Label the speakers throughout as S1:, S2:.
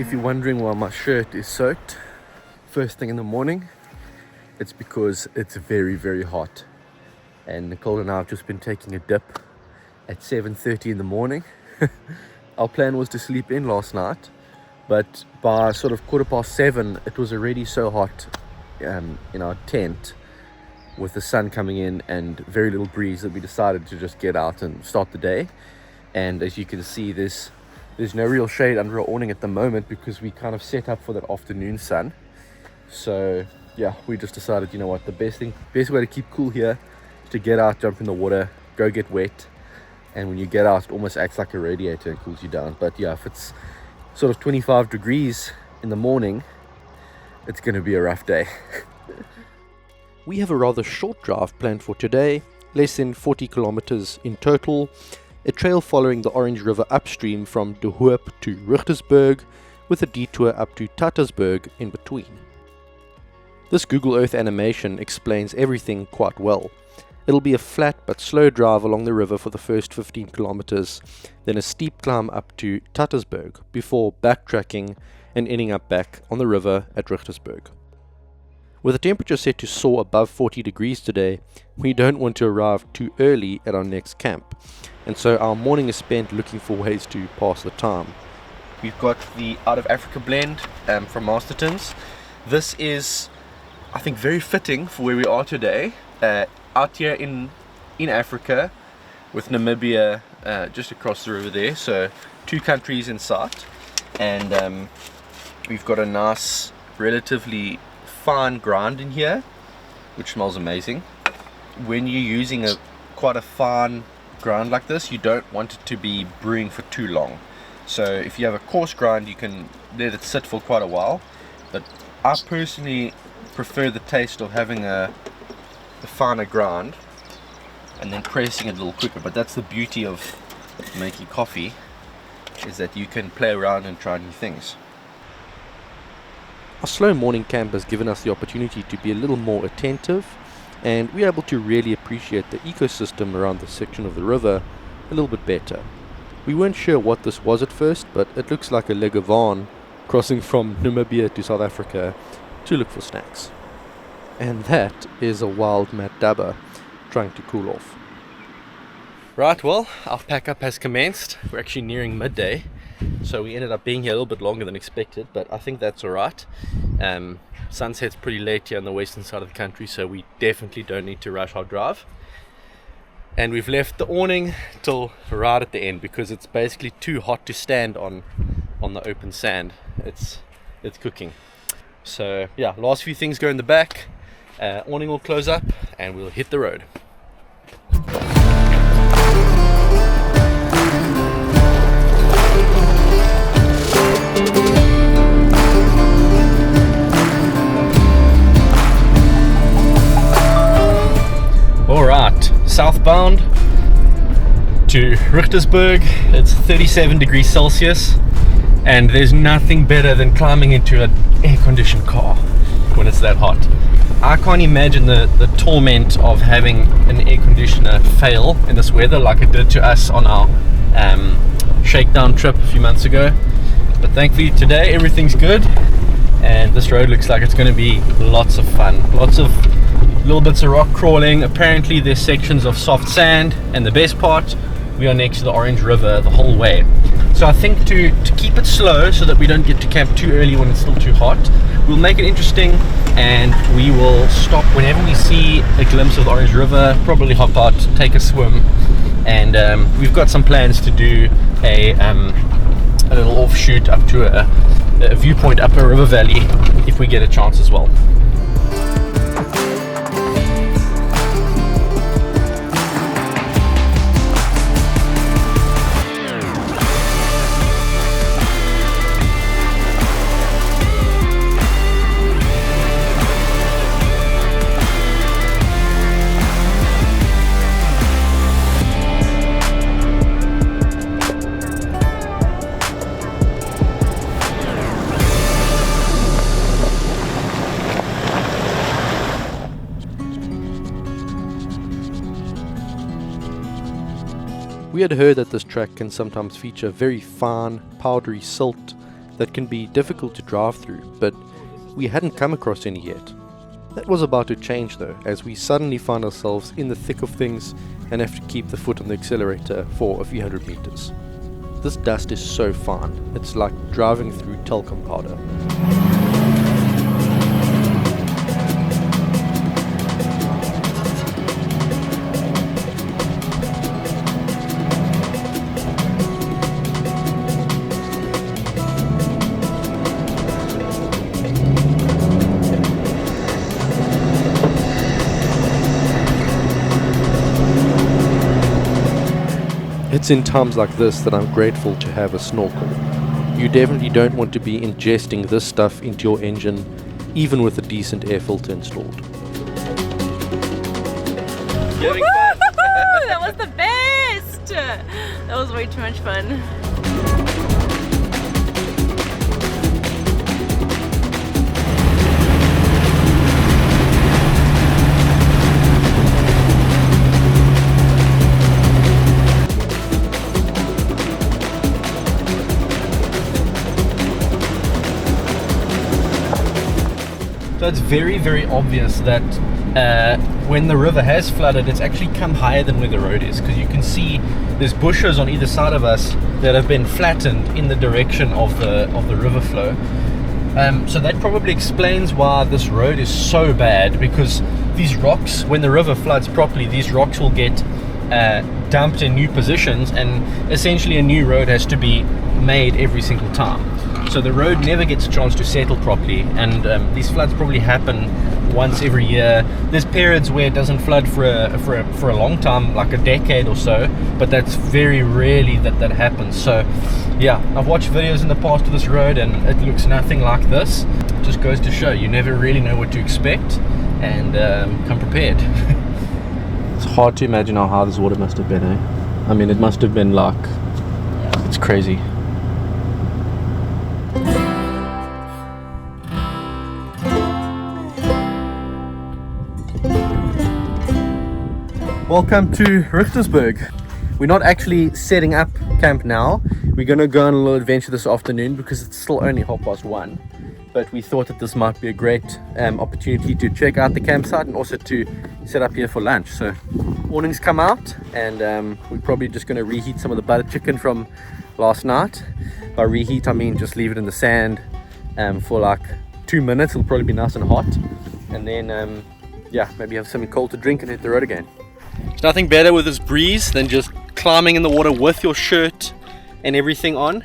S1: If you're wondering why my shirt is soaked first thing in the morning, it's because it's very, very hot. And Nicole and I have just been taking a dip at 7:30 in the morning. Our plan was to sleep in last night, but by sort of 7:15, it was already so hot in our tent with the sun coming in and very little breeze that we decided to just get out and start the day. And as you can see, there's no real shade under our awning at the moment because we kind of set up for that afternoon sun. So yeah, we just decided, you know what, the best way to keep cool here is to get out, jump in the water, go get wet. And when you get out, it almost acts like a radiator and cools you down. But yeah, if it's sort of 25 degrees in the morning, it's going to be a rough day.
S2: We have a rather short drive planned for today, less than 40 kilometers in total, a trail following the Orange River upstream from De Hoop to Richtersberg, with a detour up to Tatasberg in between. This Google Earth animation explains everything quite well. It'll be a flat but slow drive along the river for the first 15 kilometers, then a steep climb up to Tatasberg before backtracking and ending up back on the river at Richtersberg. With the temperature set to soar above 40 degrees today, we don't want to arrive too early at our next camp, and so our morning is spent looking for ways to pass the time.
S1: We've got the Out of Africa blend from Masterton's. This is, I think, very fitting for where we are today, out here in Africa, with Namibia just across the river there, so 2 countries in sight. And we've got a nice, relatively fine grind in here, which smells amazing. When you're using quite a fine grind like this, you don't want it to be brewing for too long. So if you have a coarse grind, you can let it sit for quite a while, but I personally prefer the taste of having a finer grind and then pressing it a little quicker. But that's the beauty of making coffee, is that you can play around and try new things.
S2: Our slow morning camp has given us the opportunity to be a little more attentive, and we're able to really appreciate the ecosystem around this section of the river a little bit better. We weren't sure what this was at first, but it looks like a leguan crossing from Namibia to South Africa to look for snacks. And that is a wild mad dabber trying to cool off.
S1: Right, well, our pack up has commenced. We're actually nearing midday, so we ended up being here a little bit longer than expected, but I think that's alright. Sunset's pretty late here on the western side of the country, so we definitely don't need to rush our drive. And we've left the awning till right at the end because it's basically too hot to stand on the open sand. It's cooking. So yeah, last few things go in the back. Awning will close up and we'll hit the road. Alright, southbound to Richtersberg. It's 37 degrees Celsius, and there's nothing better than climbing into an air-conditioned car when it's that hot. I can't imagine the torment of having an air conditioner fail in this weather like it did to us on our shakedown trip a few months ago. But thankfully today everything's good, and this road looks like it's going to be lots of fun. Lots of little bits of rock crawling. Apparently there's sections of soft sand, and the best part, we are next to the Orange River the whole way. So I think to keep it slow so that we don't get to camp too early when it's still too hot, we'll make it interesting, and we will stop whenever we see a glimpse of the Orange River, probably hop out, take a swim, and we've got some plans to do a little offshoot up to a viewpoint up a river valley if we get a chance as well.
S2: We had heard that this track can sometimes feature very fine, powdery silt that can be difficult to drive through, but we hadn't come across any yet. That was about to change though, as we suddenly found ourselves in the thick of things and have to keep the foot on the accelerator for a few hundred meters. This dust is so fine, it's like driving through talcum powder. It's in times like this that I'm grateful to have a snorkel. You definitely don't want to be ingesting this stuff into your engine, even with a decent air filter installed.
S3: That was the best! That was way too much fun.
S1: So it's very, very obvious that when the river has flooded, it's actually come higher than where the road is, because you can see there's bushes on either side of us that have been flattened in the direction of the river flow. So that probably explains why this road is so bad, because these rocks, when the river floods properly, these rocks will get dumped in new positions, and essentially a new road has to be made every single time. So the road never gets a chance to settle properly, and these floods probably happen once every year. There's periods where it doesn't flood for a long time, like a decade or so, but that's very rarely that happens. So yeah, I've watched videos in the past of this road and it looks nothing like this. It just goes to show you never really know what to expect, and come prepared. It's hard to imagine how high this water must have been, eh? I mean, it must have been like, it's crazy. Welcome to Richtersberg. We're not actually setting up camp now. We're going to go on a little adventure this afternoon because it's still only 1:30. But we thought that this might be a great opportunity to check out the campsite and also to set up here for lunch. So morning's come out, and we're probably just going to reheat some of the butter chicken from last night. By reheat I mean just leave it in the sand for like 2 minutes. It'll probably be nice and hot, and then yeah, maybe have something cold to drink and hit the road again. There's nothing better with this breeze than just climbing in the water with your shirt and everything on,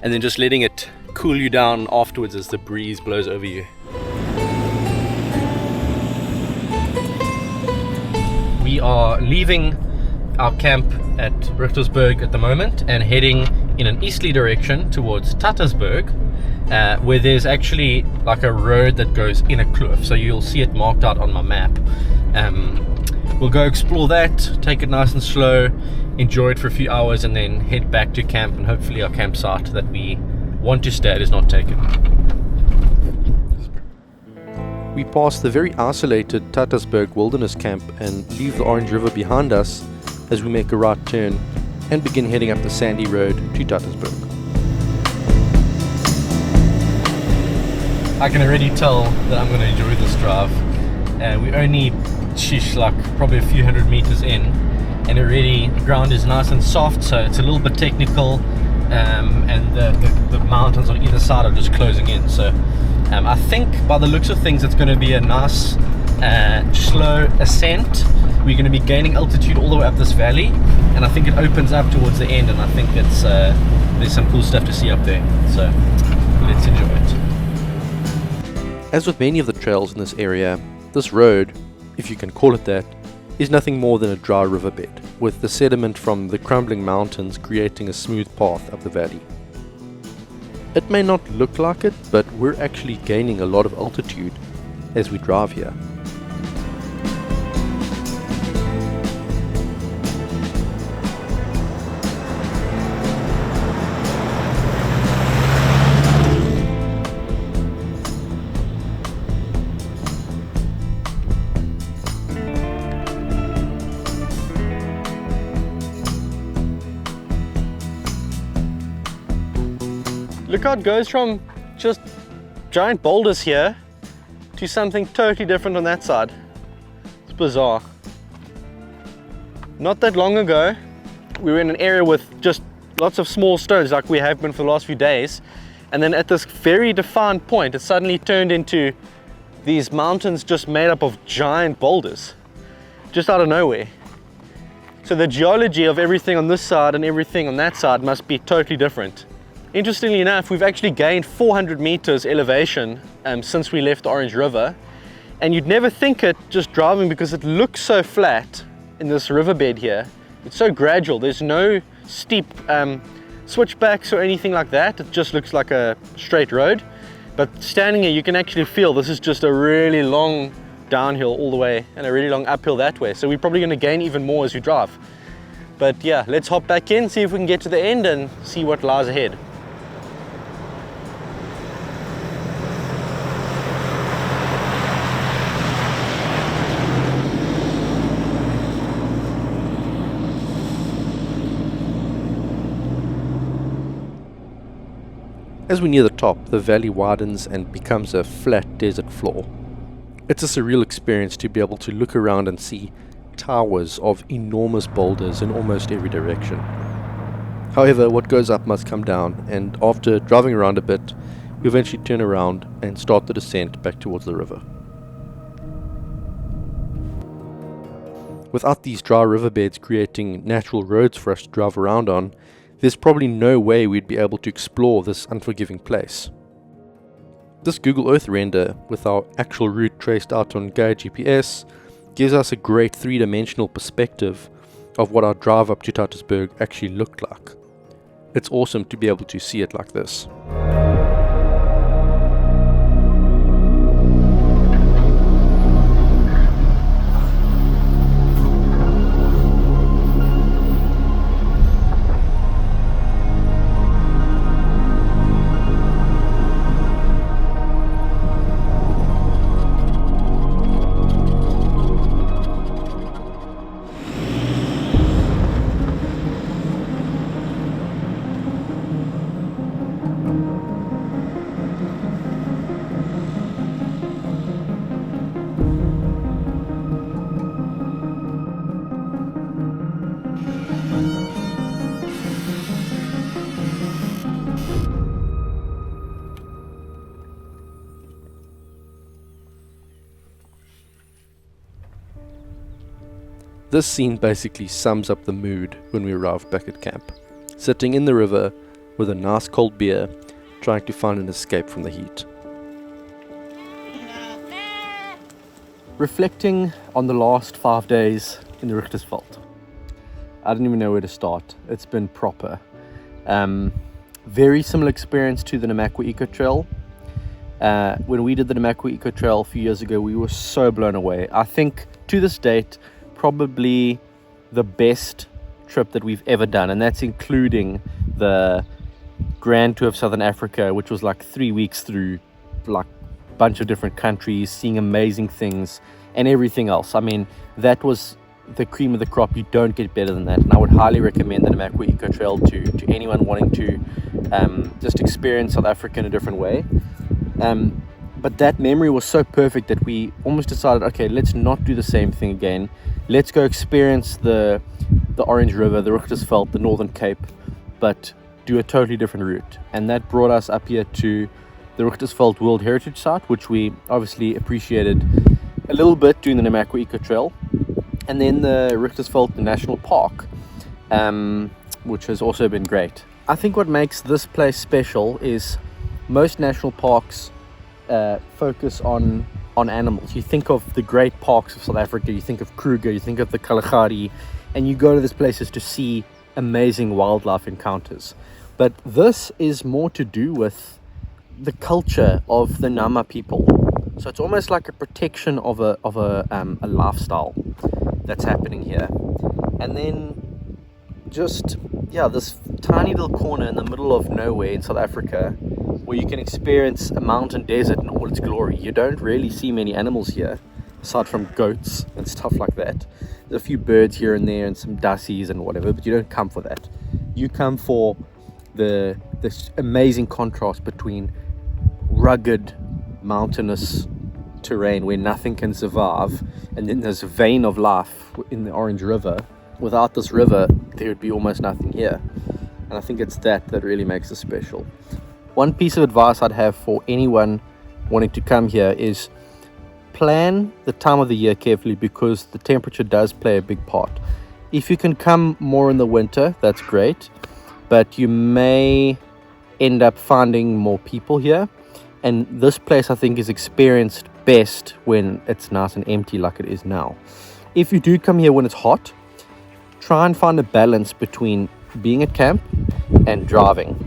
S1: and then just letting it cool you down afterwards as the breeze blows over you. We are leaving our camp at Richtersberg at the moment and heading in an easterly direction towards Tatasberg, where there's actually like a road that goes in a cliff, so you'll see it marked out on my map. We'll go explore that, take it nice and slow, enjoy it for a few hours, and then head back to camp, and hopefully our campsite that we want to stay at is not taken.
S2: We pass the very isolated Tatasberg Wilderness Camp and leave the Orange River behind us as we make a right turn and begin heading up the sandy road to Tatasberg.
S1: I can already tell that I'm going to enjoy this drive. We're only like probably a few hundred meters in, and already the ground is nice and soft, so it's a little bit technical, and the mountains on either side are just closing in. So I think by the looks of things it's going to be a nice slow ascent. We're going to be gaining altitude all the way up this valley, and I think it opens up towards the end, and I think it's there's some cool stuff to see up there, so let's enjoy it.
S2: As with many of the trails in this area, this road, if you can call it that, is nothing more than a dry riverbed, with the sediment from the crumbling mountains creating a smooth path up the valley. It may not look like it, but we're actually gaining a lot of altitude as we drive here.
S1: Look how it goes from just giant boulders here to something totally different on that side. It's bizarre. Not that long ago, we were in an area with just lots of small stones like we have been for the last few days. And then at this very defined point, it suddenly turned into these mountains just made up of giant boulders, just out of nowhere. So the geology of everything on this side and everything on that side must be totally different. Interestingly enough, we've actually gained 400 meters elevation since we left the Orange River. And you'd never think it just driving because it looks so flat in this riverbed here. It's so gradual, there's no steep switchbacks or anything like that. It just looks like a straight road. But standing here, you can actually feel this is just a really long downhill all the way and a really long uphill that way. So we're probably going to gain even more as we drive. But yeah, let's hop back in, see if we can get to the end and see what lies ahead.
S2: As we near the top, the valley widens and becomes a flat desert floor. It's a surreal experience to be able to look around and see towers of enormous boulders in almost every direction. However, what goes up must come down, and after driving around a bit, we eventually turn around and start the descent back towards the river. Without these dry riverbeds creating natural roads for us to drive around on, there's probably no way we'd be able to explore this unforgiving place. This Google Earth render, with our actual route traced out on Gaia GPS, gives us a great three-dimensional perspective of what our drive up to Tatasberg actually looked like. It's awesome to be able to see it like this. This scene basically sums up the mood when we arrived back at camp. Sitting in the river with a nice cold beer, trying to find an escape from the heat. Reflecting on the last 5 days in the Richtersveld. I don't even know where to start. It's been proper. Very similar experience to the Namakwa Eco Trail. When we did the Namakwa Eco Trail a few years ago, we were so blown away. I think to this date, probably the best trip that we've ever done, and that's including the Grand Tour of Southern Africa, which was like 3 weeks through like a bunch of different countries, seeing amazing things and everything else. I mean, that was the cream of the crop. You don't get better than that, and I would highly recommend the Namakwa Eco Trail to anyone wanting to just experience South Africa in a different way. But that memory was so perfect that we almost decided, okay, let's not do the same thing again. Let's go experience the Orange River, the Richtersveld, the Northern Cape, but do a totally different route. And that brought us up here to the Richtersveld World Heritage Site, which we obviously appreciated a little bit doing the Namakwa Eco Trail. And then the Richtersveld National Park, which has also been great. I think what makes this place special is most national parks focus on animals. You think of the great parks of South Africa, you think of Kruger, you think of the Kalahari, and you go to these places to see amazing wildlife encounters. But this is more to do with the culture of the Nama people. So it's almost like a protection of a lifestyle that's happening here. And then just, yeah, this tiny little corner in the middle of nowhere in South Africa where you can experience a mountain desert in all its glory. You don't really see many animals here, aside from goats and stuff like that. There's a few birds here and there and some dassies and whatever, but you don't come for that. You come for the this amazing contrast between rugged, mountainous terrain where nothing can survive, and then this vein of life in the Orange River. Without this river, there would be almost nothing here. And I think it's that really makes it special. One piece of advice I'd have for anyone wanting to come here is plan the time of the year carefully, because the temperature does play a big part. If you can come more in the winter, that's great, but you may end up finding more people here. And this place, I think, is experienced best when it's nice and empty like it is now. If you do come here when it's hot, try and find a balance between being at camp and driving.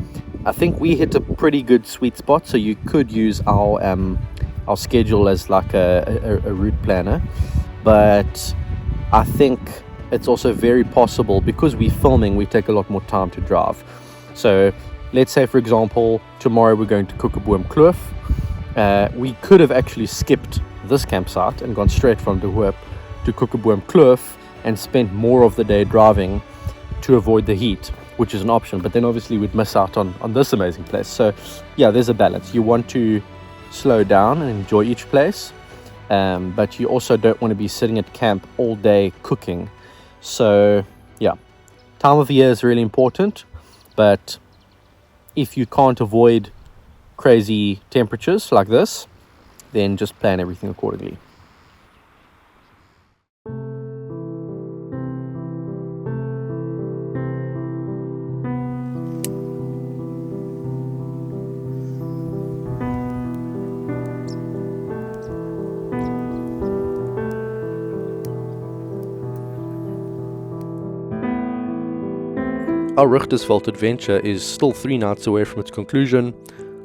S2: I think we hit a pretty good sweet spot, so you could use our schedule as like a route planner. But I think it's also very possible, because we're filming, we take a lot more time to drive. So let's say, for example, tomorrow we're going to Kook. We could have actually skipped this campsite and gone straight from De Hoop to Kook and spent more of the day driving to avoid the heat, which is an option, but then obviously we'd miss out on this amazing place. So yeah, there's a balance. You want to slow down and enjoy each place, but you also don't want to be sitting at camp all day cooking. So yeah, time of year is really important, but if you can't avoid crazy temperatures like this, then just plan everything accordingly. Our Richtersveld adventure is still 3 nights away from its conclusion.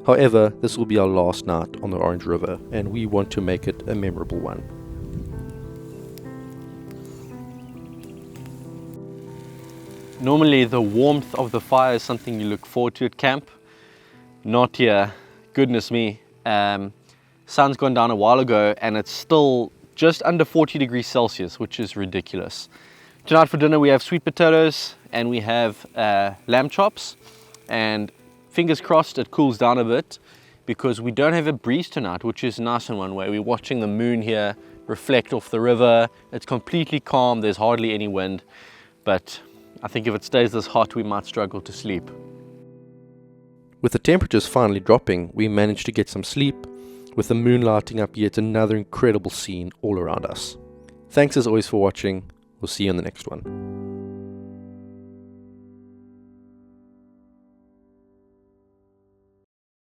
S2: However, this will be our last night on the Orange River, and we want to make it a memorable one.
S1: Normally the warmth of the fire is something you look forward to at camp. Not here. Goodness me. Sun's gone down a while ago and it's still just under 40 degrees Celsius, which is ridiculous. Tonight for dinner we have sweet potatoes and we have lamb chops, and fingers crossed it cools down a bit, because we don't have a breeze tonight, which is nice in one way. We're watching the moon here reflect off the river. It's completely calm, there's hardly any wind, but I think if it stays this hot we might struggle to sleep.
S2: With the temperatures finally dropping, we managed to get some sleep, with the moon lighting up yet another incredible scene all around us. Thanks as always for watching. We'll see you in the next one.